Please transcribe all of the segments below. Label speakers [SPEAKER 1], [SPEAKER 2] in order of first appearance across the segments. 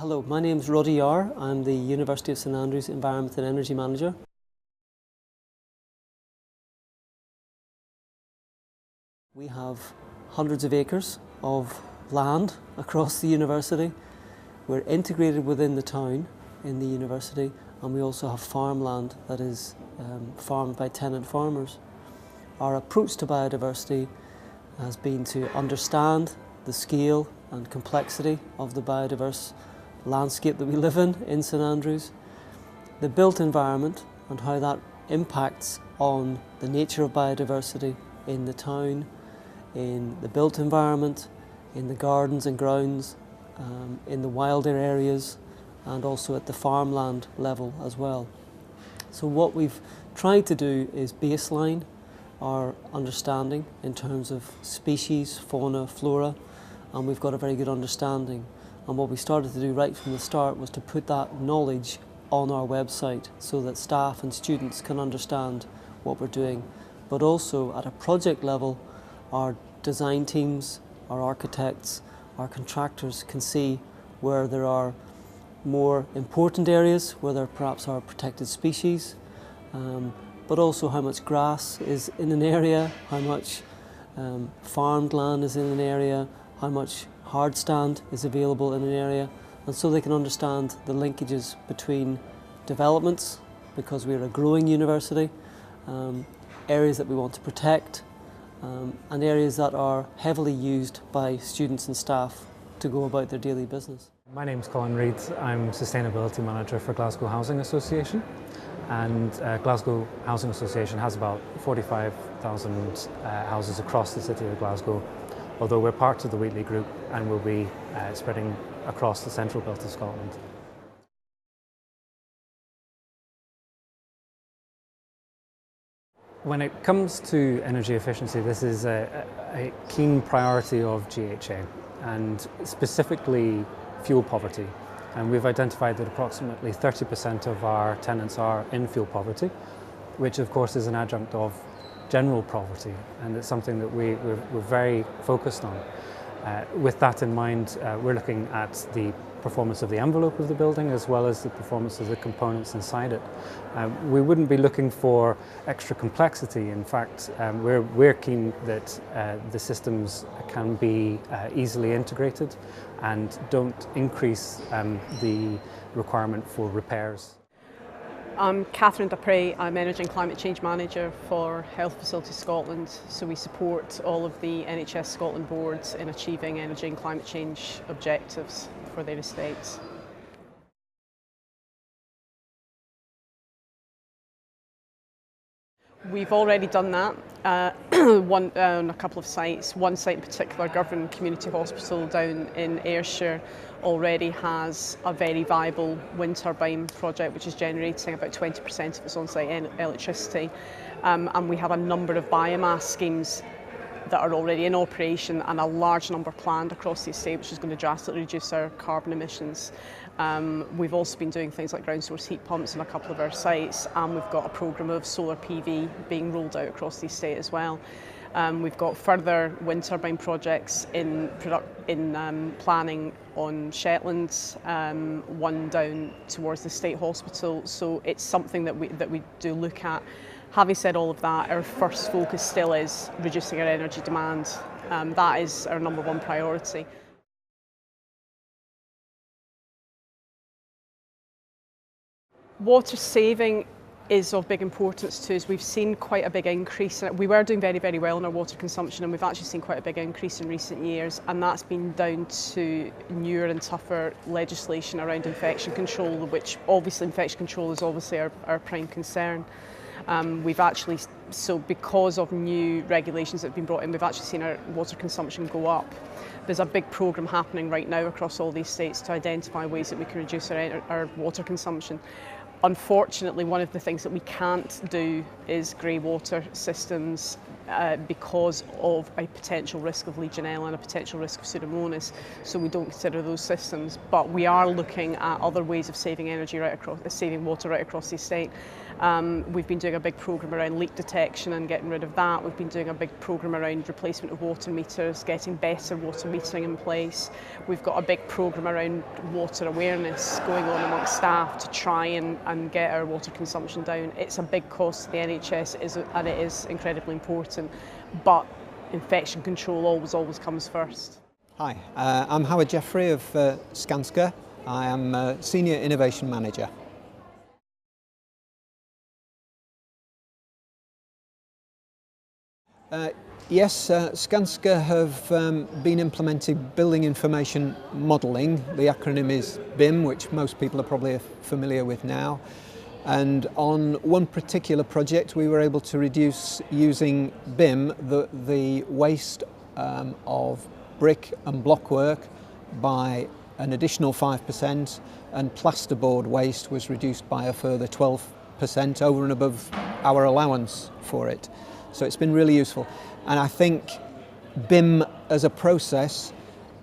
[SPEAKER 1] Hello, my name is Roddy Yar. I'm the University of St Andrews Environment and Energy Manager. We have hundreds of acres of land across the university. We're integrated within the town in the university, and we also have farmland that is farmed by tenant farmers. Our approach to biodiversity has been to understand the scale and complexity of the biodiverse landscape that we live in St Andrews, the built environment and how that impacts on the nature of biodiversity in the town, in the built environment, in the gardens and grounds, in the wilder areas, and also at the farmland level as well. So what we've tried to do is baseline our understanding in terms of species, fauna, flora, and we've got a very good understanding. And what we started to do right from the start was to put that knowledge on our website so that staff and students can understand what we're doing. But also at a project level, our design teams, our architects, our contractors can see where there are more important areas, where there perhaps are protected species, but also how much grass is in an area, how much farmed land is in an area, how much hard stand is available in an area, and so they can understand the linkages between developments, because we're a growing university, areas that we want to protect, and areas that are heavily used by students and staff to go about their daily business.
[SPEAKER 2] My name's Colin Reid. I'm Sustainability Manager for Glasgow Housing Association, and Glasgow Housing Association has about 45,000 houses across the city of Glasgow, although we're part of the Wheatley Group and will be spreading across the central belt of Scotland. When it comes to energy efficiency, this is a keen priority of GHA, and specifically fuel poverty. And we've identified that approximately 30% of our tenants are in fuel poverty, which of course is an adjunct of general poverty, and it's something that we're very focused on. With that in mind, we're looking at the performance of the envelope of the building as well as the performance of the components inside it. We wouldn't be looking for extra complexity. In fact, we're keen that the systems can be easily integrated and don't increase the requirement for repairs.
[SPEAKER 3] I'm Catherine Dupre. I'm Energy and Climate Change Manager for Health Facilities Scotland, so we support all of the NHS Scotland boards in achieving energy and climate change objectives for their estates. We've already done that on a couple of sites. One site in particular, Girvan Community Hospital down in Ayrshire, already has a very viable wind turbine project which is generating about 20% of its on-site electricity. And we have a number of biomass schemes that are already in operation and a large number planned across the estate, which is going to drastically reduce our carbon emissions. We've also been doing things like ground source heat pumps in a couple of our sites, and we've got a programme of solar PV being rolled out across the estate as well. We've got further wind turbine projects in planning on Shetland, one down towards the State Hospital, so it's something that we do look at. Having said all of that, our first focus still is reducing our energy demand. That is our number one priority. Water saving is of big importance to us. We've seen quite a big increase. We were doing very, very well in our water consumption, and we've actually seen quite a big increase in recent years, and that's been down to newer and tougher legislation around infection control, which obviously infection control is obviously our prime concern. So because of new regulations that have been brought in, we've actually seen our water consumption go up. There's a big programme happening right now across all these states to identify ways that we can reduce our water consumption. Unfortunately, one of the things that we can't do is grey water systems. because of a potential risk of Legionella and a potential risk of Pseudomonas, so we don't consider those systems. But we are looking at other ways of saving energy saving water right across the estate. We've been doing a big programme around leak detection and getting rid of that. We've been doing a big programme around replacement of water meters, getting better water metering in place. We've got a big programme around water awareness going on amongst staff to try and get our water consumption down. It's a big cost to the NHS, and it is incredibly important, but infection control always comes first.
[SPEAKER 4] Hi, I'm Howard Jeffrey of Skanska. I am Senior Innovation Manager. Yes, Skanska have been implementing building information modelling. The acronym is BIM, which most people are probably familiar with now. And on one particular project we were able to reduce, using BIM, the waste of brick and blockwork by an additional 5%, and plasterboard waste was reduced by a further 12% over and above our allowance for it. So it's been really useful. And I think BIM as a process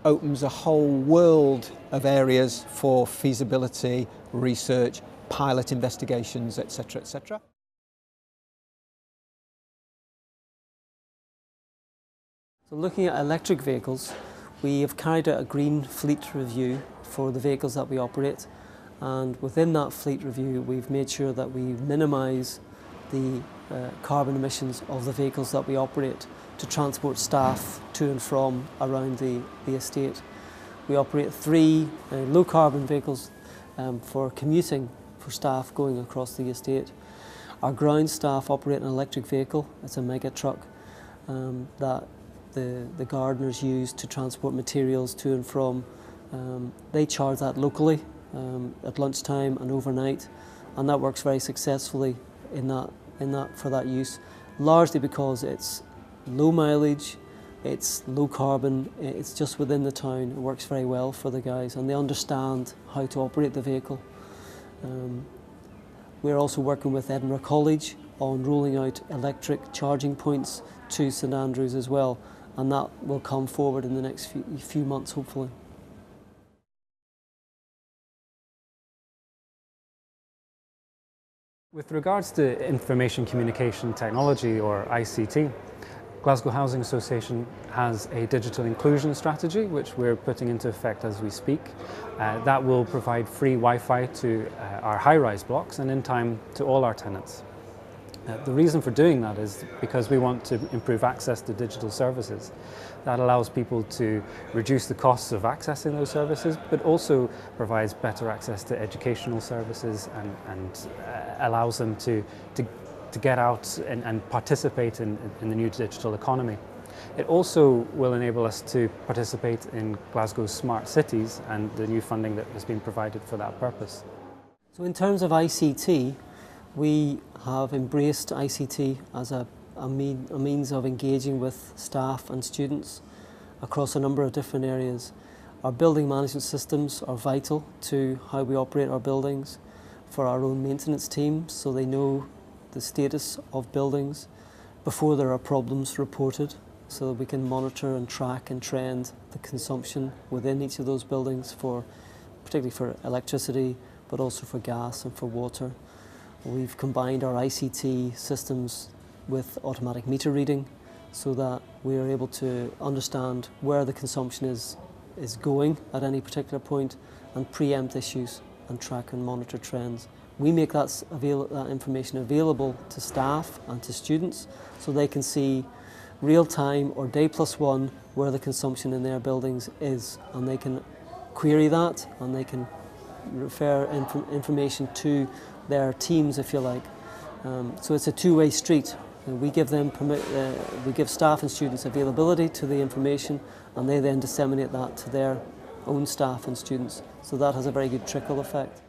[SPEAKER 4] opens a whole world of areas for feasibility, research, pilot investigations, etc., etc.
[SPEAKER 1] So looking at electric vehicles, we have carried out a green fleet review for the vehicles that we operate, and within that fleet review we've made sure that we minimise the carbon emissions of the vehicles that we operate to transport staff to and from around the estate. We operate 3 low carbon vehicles for commuting for staff going across the estate. Our ground staff operate an electric vehicle. It's a mega truck that the gardeners use to transport materials to and from. They charge that locally at lunchtime and overnight, and that works very successfully for that use, largely because it's low mileage, it's low carbon, it's just within the town. It works very well for the guys, and they understand how to operate the vehicle. We're also working with Edinburgh College on rolling out electric charging points to St Andrews as well, and that will come forward in the next few months, hopefully.
[SPEAKER 2] With regards to information communication technology, or ICT, Glasgow Housing Association has a digital inclusion strategy which we're putting into effect as we speak. That will provide free Wi-Fi to our high-rise blocks and in time to all our tenants. The reason for doing that is because we want to improve access to digital services. That allows people to reduce the costs of accessing those services, but also provides better access to educational services and allows them to get out and participate in the new digital economy. It also will enable us to participate in Glasgow's smart cities and the new funding that has been provided for that purpose.
[SPEAKER 1] So in terms of ICT, we have embraced ICT as a means of engaging with staff and students across a number of different areas. Our building management systems are vital to how we operate our buildings for our own maintenance teams, so they know the status of buildings before there are problems reported, so that we can monitor and track and trend the consumption within each of those buildings, particularly for electricity, but also for gas and for water. We've combined our ICT systems with automatic meter reading so that we are able to understand where the consumption is going at any particular point and preempt issues and track and monitor trends. We make that information available to staff and to students so they can see real time or day +1 where the consumption in their buildings is, and they can query that and they can refer information to their teams, if you like. So it's a two-way street. We give staff and students availability to the information, and they then disseminate that to their own staff and students. So that has a very good trickle effect.